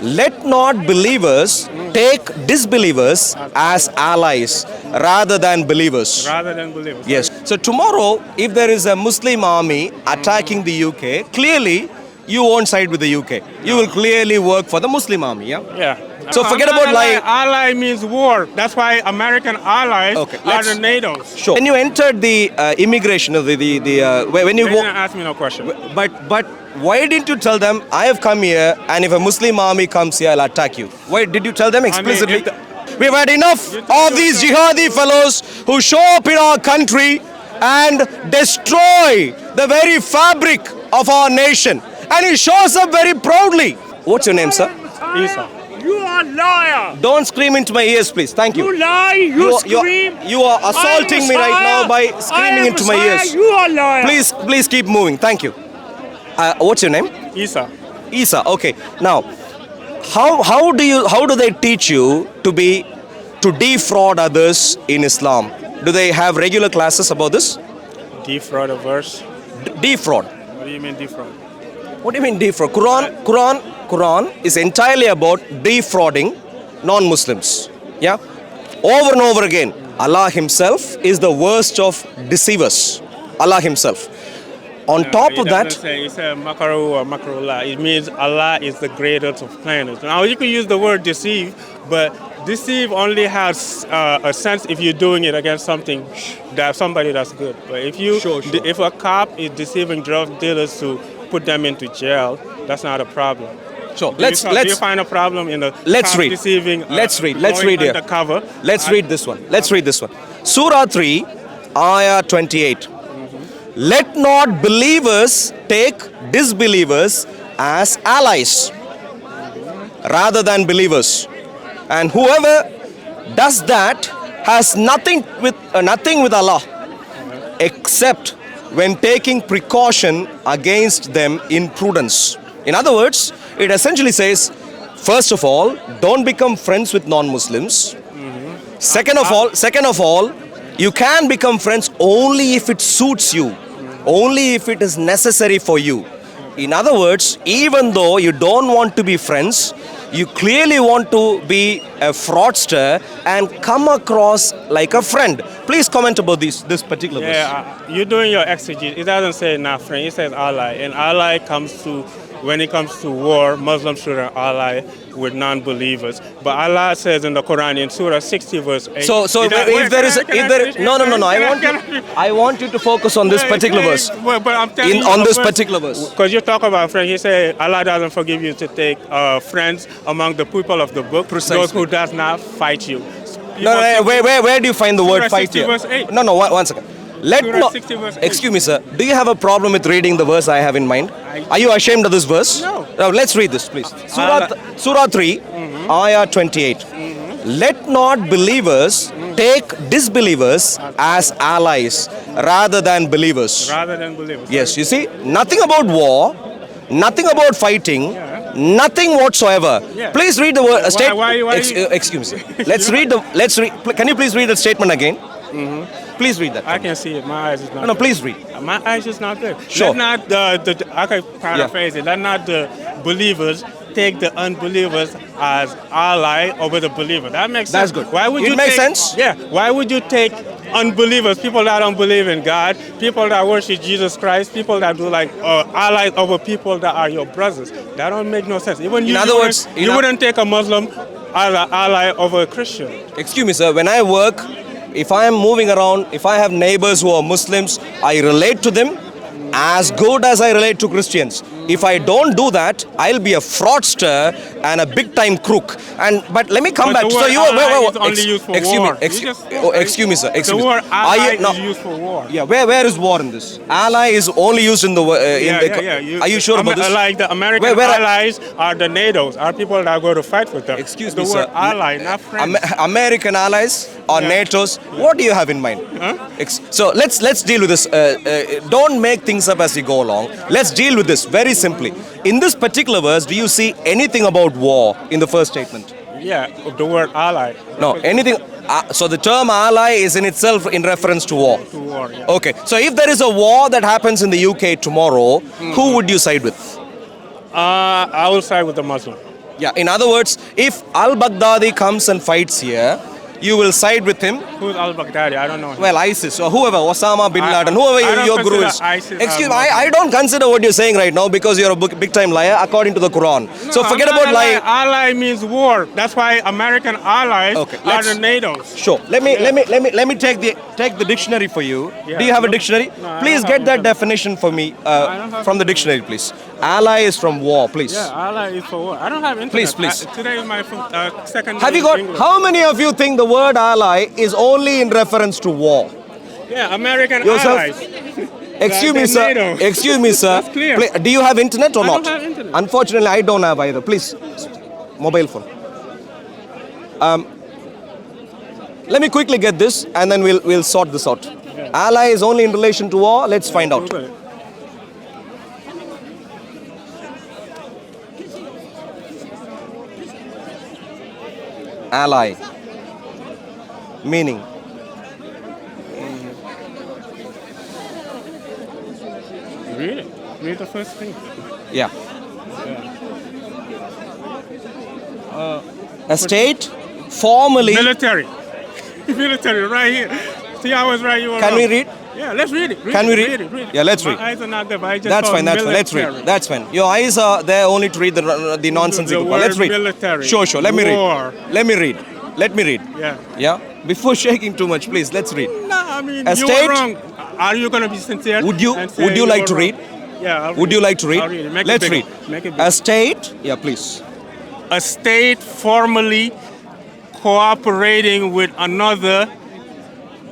let not believers take disbelievers as allies rather than believers. Rather than believers. Yes. So tomorrow, if there is a Muslim army attacking the UK, clearly you won't side with the UK. You will clearly work for the Muslim army, yeah? Yeah. So forget about lying. Ally means war. That's why American allies are the NATO's. Sure. When you entered the immigration, when you They didn't ask me no question. but why didn't you tell them, I have come here and if a Muslim army comes here, I'll attack you? Why did you tell them explicitly? We've had enough of these jihadi fellows who show up in our country and destroy the very fabric of our nation. And he shows up very proudly. What's your name, sir? Isa. You are a liar. Don't scream into my ears, please. Thank you. You lie. You scream. You are assaulting me right now by screaming into my ears. You are a liar. Please keep moving. Thank you. What's your name? Isa. Isa. Okay. Now, how do they teach you to defraud others in Islam? Do they have regular classes about this? Defraud a verse. Defraud. What do you mean defraud? What do you mean defraud? Quran is entirely about defrauding non-Muslims. Yeah? Over and over again. Allah himself is the worst of deceivers. Allah himself. On top of that, He said makaru or makarullah. It means Allah is the greatest of planners. Now you can use the word deceive, but deceive only has a sense if you're doing it against somebody that's good. But if a cop is deceiving drug dealers to put them into jail, that's not a problem. Sure. Do you find a problem in the cop deceiving? Let's read here. Undercover? Let's read this one. Surah 3, Ayah 28. Let not believers take disbelievers as allies rather than believers. And whoever does that has nothing with Allah except when taking precaution against them in prudence. In other words, it essentially says, first of all, don't become friends with non-Muslims. Second of all, you can become friends only if it suits you, only if it is necessary for you. In other words, even though you don't want to be friends, you clearly want to be a fraudster and come across like a friend. Please comment about this particular verse. Yeah, you're doing your exegesis. It doesn't say not friend, it says ally. And ally when it comes to war, Muslims should ally with non-believers. But Allah says in the Quran in Surah 60 verse 8. So I want you to focus on this particular verse. But I'm telling you on this particular verse. Because you talk about friends, he said Allah doesn't forgive you to take friends among the people of the book, Precisely. those who does not fight you. Where do you find the word fight here? Verse 8. No, one second. Excuse me, sir. Do you have a problem with reading the verse I have in mind? Are you ashamed of this verse? No. Now, let's read this, please. Surah 3, Ayah 28. Let not believers take disbelievers as allies rather than believers. Rather than believers. Yes, you see, nothing about war, nothing about fighting, nothing whatsoever. Yeah. Please read the word Why excuse me. Can you please read the statement again? Please read that. I can see it. My eyes is not. No, please read. My eyes is not good. Sure. Let not I can paraphrase it. Let not the believers take the unbelievers as ally over the believer. That makes sense. That's good. Why would It makes sense? Yeah. Why would you take unbelievers, people that don't believe in God, people that worship Jesus Christ, people that do like allies over people that are your brothers? That don't make no sense. Even in other words, you wouldn't take a Muslim ally over a Christian. Excuse me, sir. When I work, if I am moving around, if I have neighbors who are Muslims, I relate to them as good as I relate to Christians. If I don't do that, I'll be a fraudster and a big-time crook. But let me come back. So you are only used for war. Excuse me, sir. The word ally is used for war. Yeah, where is war in this? Ally is only used in the. Are you sure about this? Like the American allies are the NATO's, are people that go to fight with them. Excuse me, the sir. word ally, not friends. American allies or NATO's. What do you have in mind? So let's deal with this. Don't make things up as we go along. Let's deal with this very simply. In this particular verse, do you see anything about war in the first statement? Yeah, the word ally. No, anything. So the term ally is in itself in reference to war. To war, yeah. Okay, so if there is a war that happens in the UK tomorrow, who would you side with? I will side with the Muslim. Yeah, in other words, if al-Baghdadi comes and fights here, you will side with him. Who's al-Baghdadi? I don't know him. Well, ISIS or whoever, Osama bin Laden, I whoever don't your guru consider is. ISIS Excuse me, Muslim. I don't consider what you're saying right now because you're a big time liar according to the Quran. So No, forget I'm not about lying. Ally means war. That's why American allies Okay, are let's- the NATO's. Sure. Let me take the dictionary for you. Yeah. Do you have a No, dictionary? no, I Please don't get have that internet. definition for me don't have from the internet. dictionary, please. Ally is from war, please. Yeah, ally is for war. I don't have internet. Please. Today is my second. Have you day in got? English. How many of you think the word ally is only in reference to war? Yeah, American Yourself? allies. Excuse me, That's sir. NATO. Excuse me, sir. That's clear. Do you have internet or I not? don't have internet. Unfortunately, I don't have either. Please, mobile phone. Let me quickly get this, and then we'll sort this out. Ally is only in relation to war. Let's find out. Google it. Ally. Meaning. Read it. Read the first thing. Yeah. A state formally. Military. Military, right here. See, I was right. You were Can wrong. we read? Yeah, let's read it. Can we read? Read it. Yeah, let's read. My eyes are not there, but I just That's saw fine. That's fine. Let's military. read. That's fine. Your eyes are there only to read the nonsensical The part. Let's word read. military. Sure. Let me War. read. Let me read. Let me read. Yeah. Yeah. Before shaking too much, please. Let's read. No, I mean, A you state- were wrong. Are you going to be sincere? Would you and say Would you like were to read? wrong? Yeah. I'll Would read you it. like to read? I'll read it. Make Let's it bigger. read. Make it A bigger. state. Yeah, please. A state formally cooperating with another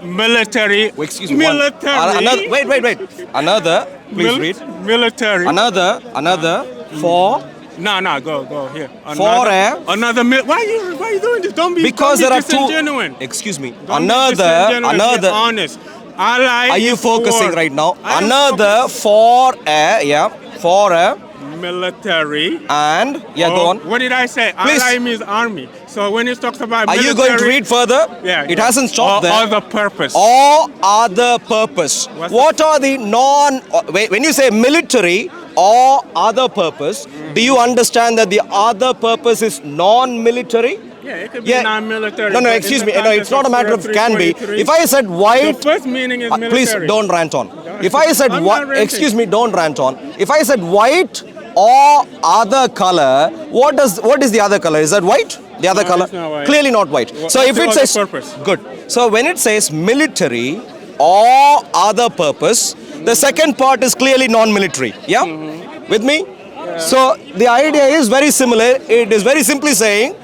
military. Oh, excuse me. Military. Another. Wait. Another. Please read. Military. Another. For. No, go here. For a- Why are you doing this? Don't be Because don't there be are two. disingenuine. Excuse me. Don't be disingenuous, be honest. Ally Are you is focusing for- right now? I am Another for a military. and go on. What did I say? Please. Ally means army. So when it talks about Are military, you going to read further? Yeah. It hasn't stopped or there. Other purpose. Or other purpose. What's What are the when you say military or other purpose, do you understand that the other purpose is non-military? Yeah, it could be non-military. No, but in excuse the me. No, it's context not a matter of Surah can be. 323, If I said white, the first meaning is military. please don't rant on. If I said I'm white, not ranting. excuse me, don't rant on. If I said white or other color, what is the other color? Is that white? The other No, color? it's not white. Clearly not white. So What's if the it other says purpose? good. So when it says military or other purpose, the second part is clearly non-military. Yeah? With me? So the idea is very similar. It is very simply saying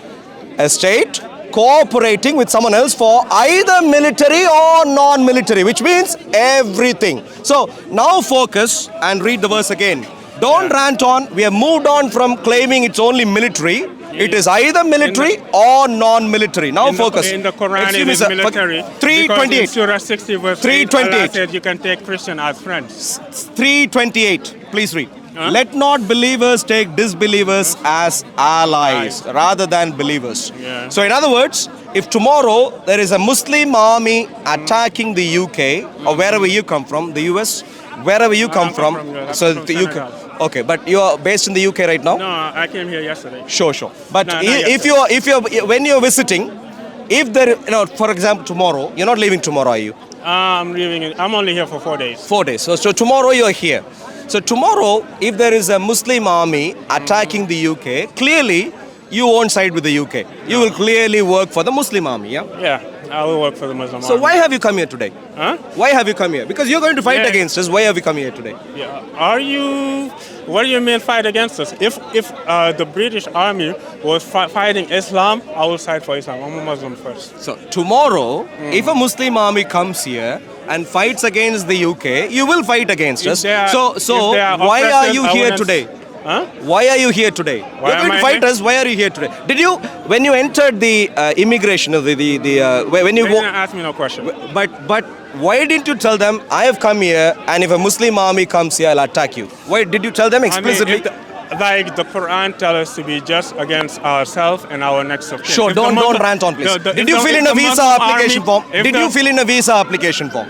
a state cooperating with someone else for either military or non-military, which means everything. So now focus and read the verse again. Don't rant on. We have moved on from claiming it's only military. It is either military or non-military. Now focus. In the Quran, Excuse it me, is sir. military. 328. Because in Surah 60 verse 328. Allah said you can take Christian as friends. 328. Please read. Huh? Let not believers take disbelievers as allies rather than believers. Yeah. So in other words, if tomorrow there is a Muslim army attacking the UK or wherever you come from, the US, wherever you come from, so from the Senegal. UK. Okay, but you are based in the UK right now? No, I came here yesterday. Sure. But No, not if you're when you're visiting, if there, for example, tomorrow, you're not leaving tomorrow, are you? I'm leaving. I'm only here for 4 days. 4 days. So tomorrow you're here. So tomorrow, if there is a Muslim army attacking the UK, clearly you won't side with the UK. You will clearly work for the Muslim army, yeah? Yeah, I will work for the Muslim So army. why have you come here today? Huh? Why have you come here? Because you're going to fight Yeah. against us. Why have you come here today? Yeah. What do you mean fight against us? If the British army was fighting Islam, I will side for Islam. I'm a Muslim first. So tomorrow, if a Muslim army comes here and fights against the UK, you will fight against If us. they are- So if they are why are oppressors, you I here wouldn't- today? Huh? Why are you here today? Why You're going am to I fight here? us. Why are you here today? Did you, when you entered the immigration of when you They didn't ask me no question. but why didn't you tell them I have come here and if a Muslim army comes here, I'll attack you? Why did you tell them explicitly? I mean, like the Quran tells us to be just against ourselves and our next of kin. Sure, If the don't Muslim- rant on, please. the- Did if you the- fill if in a the visa Muslim application army- form? if Did the- you fill in a visa application form?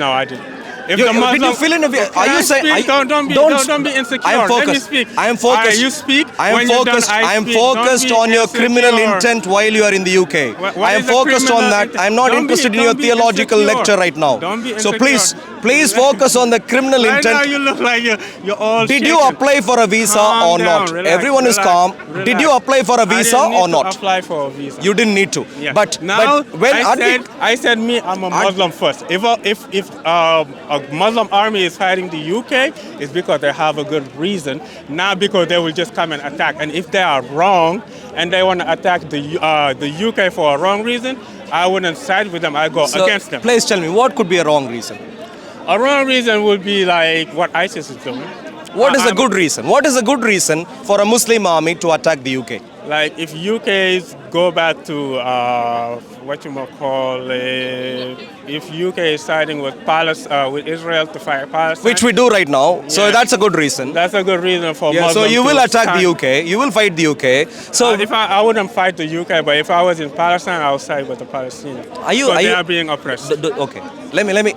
No, I didn't. If You- the Muslim, when you fill in, are you saying? speak? Don't be insecure. I am focused. Let me speak. I am focused. You speak. I am When you're done, focused. I am speak. Don't focused be on your criminal insecure. intent while you are in the UK. What I am is a focused on criminal that. intent? I am not interested in your don't be theological insecure. lecture right now. Don't be So insecure. please focus on the criminal Right now intent. you look like you're all Did you shaken. apply for a visa Calm or down, not? relax, Everyone is relax, calm. relax. Did you apply for a visa I didn't need or to not? apply for a visa. You didn't need to. Yeah. But now when I said I'm a Muslim first. If a Muslim army is fighting the UK, it's because they have a good reason, not because they will just come and attack. And if they are wrong and they want to attack the UK for a wrong reason, I wouldn't side with them. I go against them. Please tell me, what could be a wrong reason? A wrong reason would be like what ISIS is doing. What is a good reason? What is a good reason for a Muslim army to attack the UK? Like if UKs go back to if UK is siding with with Israel to fight Palestine, Which we do right now. So Yeah. that's a good reason. that's a good reason for Yeah, so Muslims you to will attack the stand. UK. You will fight the UK. So If I wouldn't fight the UK, but if I was in Palestine, I would side with the Palestinians. They are being oppressed. Okay. Let me.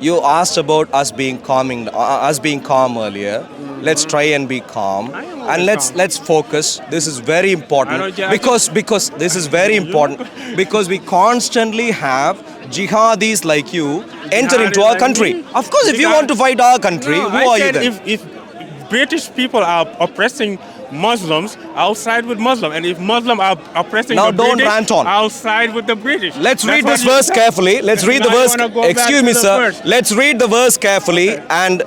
You asked about us being calm earlier. Let's try and be calm, I am and always let's focus. This is very I important don't- because this is very important because we constantly have jihadis like you enter into Jihadis our like country. me? Of course, if you want to fight our country, No, who I are you said then? if British people are oppressing Muslims, I'll side with Muslim. And if Muslim are oppressing Now the don't British, rant on. I'll side with the British. Let's That's read what this you verse said. carefully. Let's read the Now you verse. wanna go back Excuse to me, the sir. verse. Let's read the verse carefully and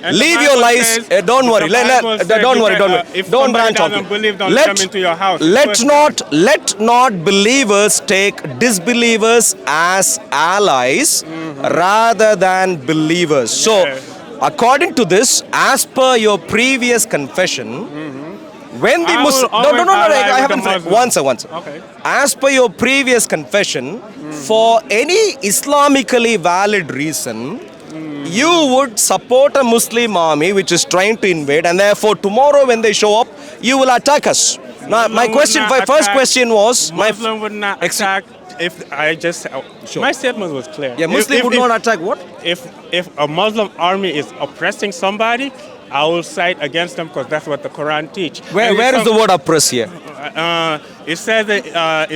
And the leave Bible your lies. says- Don't worry. the Bible says Don't you worry. can, Don't worry. if Don't somebody rant on doesn't me. believe, don't come into your house. Let not believers take disbelievers as allies rather than believers. So, according to this, as per your previous confession, when the I will Muslim always ally I with haven't the finished. Muslim. One sir. Okay. As per your previous confession, for any Islamically valid reason, you would support a Muslim army which is trying to invade, and therefore tomorrow when they show up, you will attack us. Now, my first question was, Muslim would not attack. If I just Sure. my statement was clear. Yeah, Muslim would not attack what? If a Muslim army is oppressing somebody, I will side against them because that's what the Quran teach. Where is the word oppress here? It says it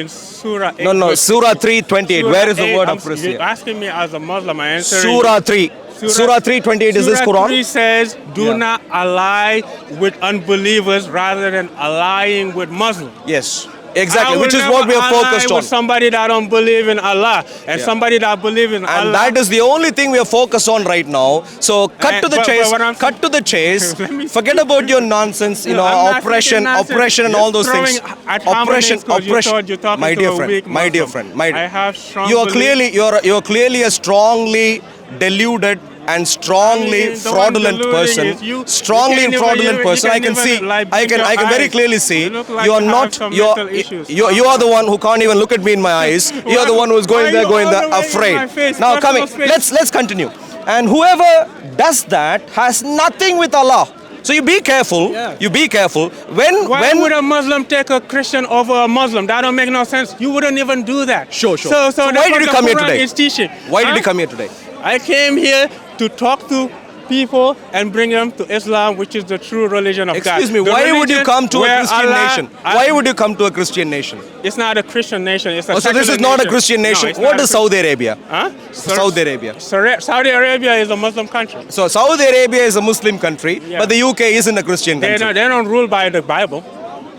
in Surah 8. No, Surah 3:28. Where is the word oppress You're here? asking me as a Muslim, I answer. Surah 3. Surah 3:28 is this Surah 3 Quran? says, do Yeah. not ally with unbelievers rather than allying with Muslims. Yes. Exactly, I which will is what we are never ally focused on. with somebody that don't believe in Allah and Yeah. somebody that believe in Allah. And that is the only thing we are focused on right now. So cut to the But chase. what I'm Cut to the chase. Let me Forget about your nonsense. You know, I'm not oppression, speaking nonsense. oppression, and You're all those things. throwing at harmonies Oppression, 'cause oppression. you're talking My to dear a friend, weak my dear Muslim. friend, my. I have strong You are belief- clearly you're clearly a strongly deluded and strongly I mean, the one fraudulent deluding person. is you. Strongly You can't fraudulent even- person. you I can can't see. even, like, I blink can your very eyes. clearly see. You look like You are you not. have some You're mental issues. you are the one who can't even look at me in my eyes. You're the one who's Why going there, you going all there, the way in afraid. my face? Now coming. Personal space. Let's continue. And whoever does that has nothing with Allah. So you be careful. Yeah. You be careful. Why would a Muslim take a Christian over a Muslim? That don't make no sense. You wouldn't even do that. Sure. So So that's why what did you the come here Quran today? is teaching. Why did Huh? you come here today? I came here to talk to people and bring them to Islam, which is the true religion of God. Excuse me. The Why would you religion come to a where Christian Allah- nation? Why would you come to a Christian nation? It's not a Christian nation. It's a Oh, so this secular is not a nation. Christian No, nation. it's What not is a Saudi Arabia? Huh? Saudi Arabia. Saudi Arabia is a Muslim country. So Saudi Arabia is a Muslim country, Yeah. but the UK isn't a Christian country. They don't rule by the Bible.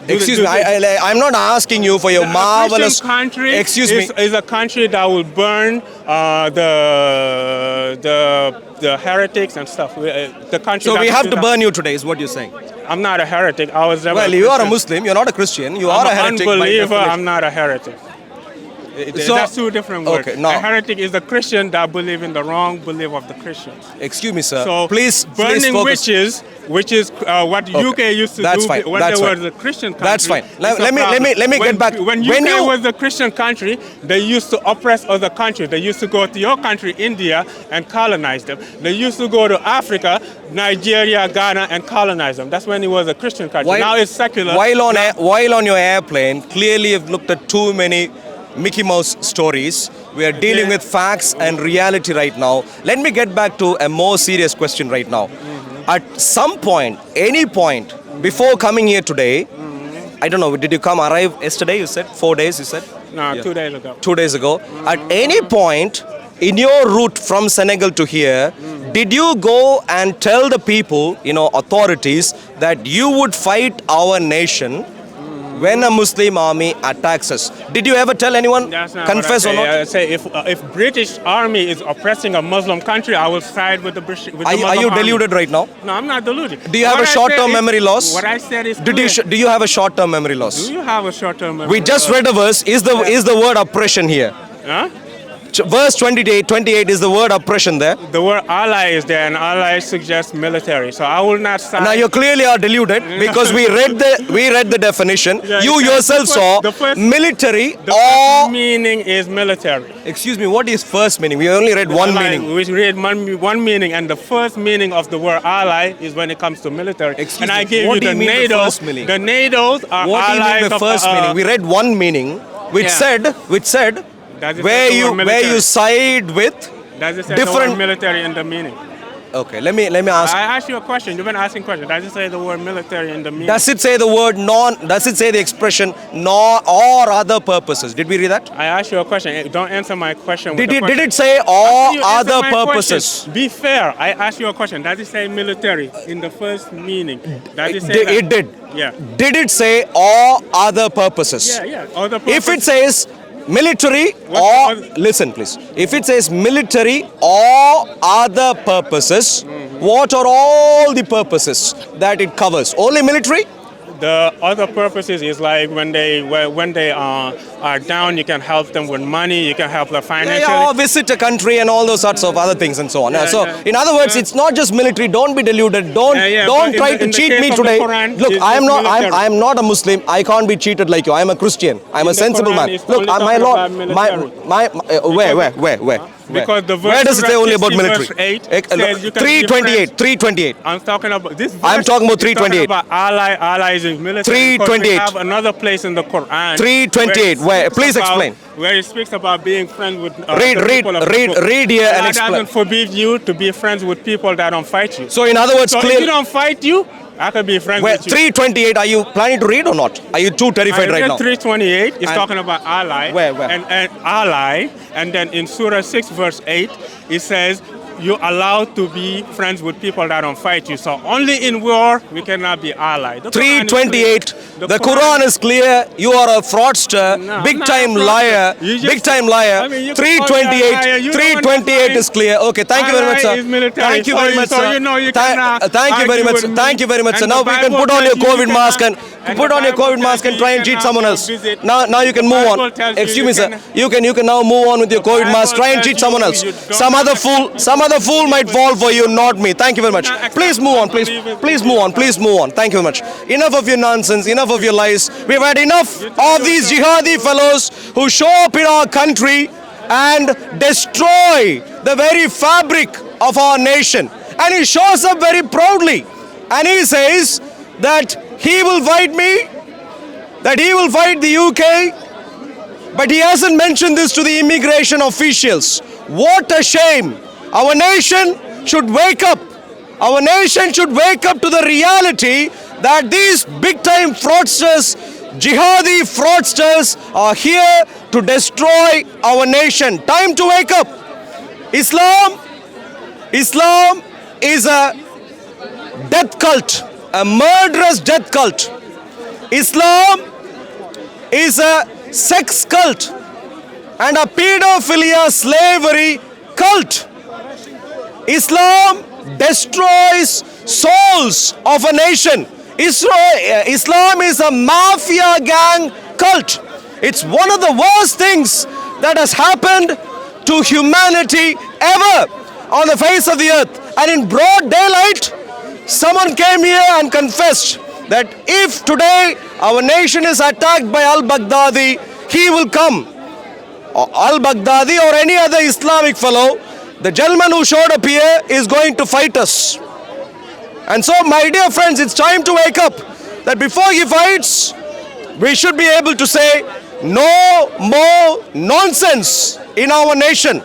Excuse me, I'm not asking you for your marvelous. A Christian country Excuse me. is a country that will burn the heretics and stuff. The country. So that we will have do to that. burn you today, is what you're saying. I'm not a heretic. I was never. Well, you are a Muslim. You're not a Christian. You are a I'm heretic. an by unbeliever. definition. I'm not a heretic. So- That's two different words. Okay, now- A heretic is a Christian that believe in the wrong belief of the Christians. Excuse me, sir. So please burning focus. witches, which is what UK used to That's do fine. when That's they fine. were the Christian country. That's fine. Let It's a me problem. get back. When When UK you- was the Christian country, they used to oppress other countries. They used to go to your country, India, and colonize them. They used to go to Africa, Nigeria, Ghana, and colonize them. That's when it was a Christian country. Now it's secular. While on your airplane, clearly you've looked at too many Mickey Mouse stories. We are dealing with facts and reality right now. Let me get back to a more serious question right now. At some point, any point, before coming here today, I don't know, did you arrive yesterday, you said? 4 days, you said? No, 2 days ago. 2 days ago. At any point in your route from Senegal to here, did you go and tell the people, authorities, that you would fight our nation when a Muslim army attacks us? Did you ever tell anyone? That's not Confess what I say. or not? I say if British army is oppressing a Muslim country, I will side with the British. With the Are Muslim you army. deluded right now? No, I'm not deluded. Do you have What a I short-term said is- memory loss? What I said is Do clear. you have a short-term memory loss? Do you have a short-term memory? We just read a verse. Is the word oppression here? Huh? Verse 28 is the word oppression there. The word ally is there, and ally suggests military. So I will not side. Now you clearly are deluded because we read the definition. Yeah, You it says yourself saw the first- military The or first meaning is military. excuse me. What is first meaning? We only read one Ally, meaning. We read one meaning, and the first meaning of the word ally is when it comes to military. Excuse and me, I gave what you do the you mean the NATO. first meaning? The NATOs are What do you allies mean by of first meaning? We read one meaning, which Yeah. said Does it where say the word you military? side with Does it say different- the word military in the meaning? Okay, let me ask. I asked you a question. You've been asking questions. Does it say the word military in the meaning? Does it say the word non? Does it say the expression nor or other purposes? Did we read that? I asked you a question. Don't answer my question. Did with it a question. did it say After or you answer other my purposes? question, be fair. I asked you a question. Does it say military in the first meaning? Does it say that? It did. Yeah. Did it say or other purposes? Yeah. Other If it purpose- says military What or other- listen please, if it says military or other purposes, what are all the purposes that it covers? Only military? The other purposes is like when they are down, you can help them with money. You can help them financially. Or visit a country and all those sorts of other things and so on. Yeah, So yeah. in other words, it's not just military. Don't be deluded. Don't but try in to the cheat case me of the today. Quran, Look, it's I am not. military. I am not a Muslim. I can't be cheated like you. I am a Christian. I am a the sensible Quran, man. it's Look, only my talking Lord, about military. where? Because the verse Where does it say only about 60 military? verse 8 says you can be 328. 328. I'm talking about this. I'm verse talking about is talking 328. about allies in military. 328. We have another place in the Quran. 328. Where? Please explain. Where it speaks about being friends with Read here and Allah explain. doesn't forbid you to be friends with people that don't fight you. So in other words, So if you clearly, don't fight you, I could be friends where with you. 328. Are you planning to read or not? Are you too terrified right now? 328 is And- talking about ally. Where? And ally. And then in Surah 6 verse 8, it says you're allowed to be friends with people that don't fight you. So only in war we cannot be allied. The Quran is 328. clear. The Quran is clear. You are a fraudster, No, big I'm not time a fraudster. liar, You just- big time liar. I mean, you can call me a liar. 328. You don't 328 understand. is clear. Okay, thank you very much, Allah sir. is military. Thank you So very you- much, so sir. you know you Thank cannot thank you very argue much. with me. Thank you very much, sir. And Now the we can Bible put on your tells you COVID you mask cannot- and and put the on your Bible COVID mask tells and you try you and cheat cannot someone go else. visit. Now you can The move Bible on. tells you Excuse you me, sir. cannot- You can now move on with your The COVID mask. Bible Try and tells cheat someone you else. you don't Some other fool might fall for you, not me. Thank you very much. not Please move on. Please move on. Please move on. Thank you very much. Enough of your nonsense. Enough of your lies. We've had enough of these jihadi fellows who show up in our country and destroy the very fabric of our nation. And he shows up very proudly. And he says that he will fight me, that he will fight the UK, but he hasn't mentioned this to the immigration officials. What a shame. Our nation should wake up. Our nation should wake up to the reality that these big-time fraudsters, jihadi fraudsters, are here to destroy our nation. Time to wake up. Islam is a death cult, a murderous death cult. Islam is a sex cult and a pedophilia slavery cult. Islam destroys souls of a nation. Islam is a mafia gang cult. It's one of the worst things that has happened to humanity ever on the face of the earth. And in broad daylight, someone came here and confessed that if today our nation is attacked by al-Baghdadi, he will come. Al-Baghdadi or any other Islamic fellow, the gentleman who showed up here is going to fight us. And so, my dear friends, it's time to wake up. That before he fights, we should be able to say, No more nonsense in our nation.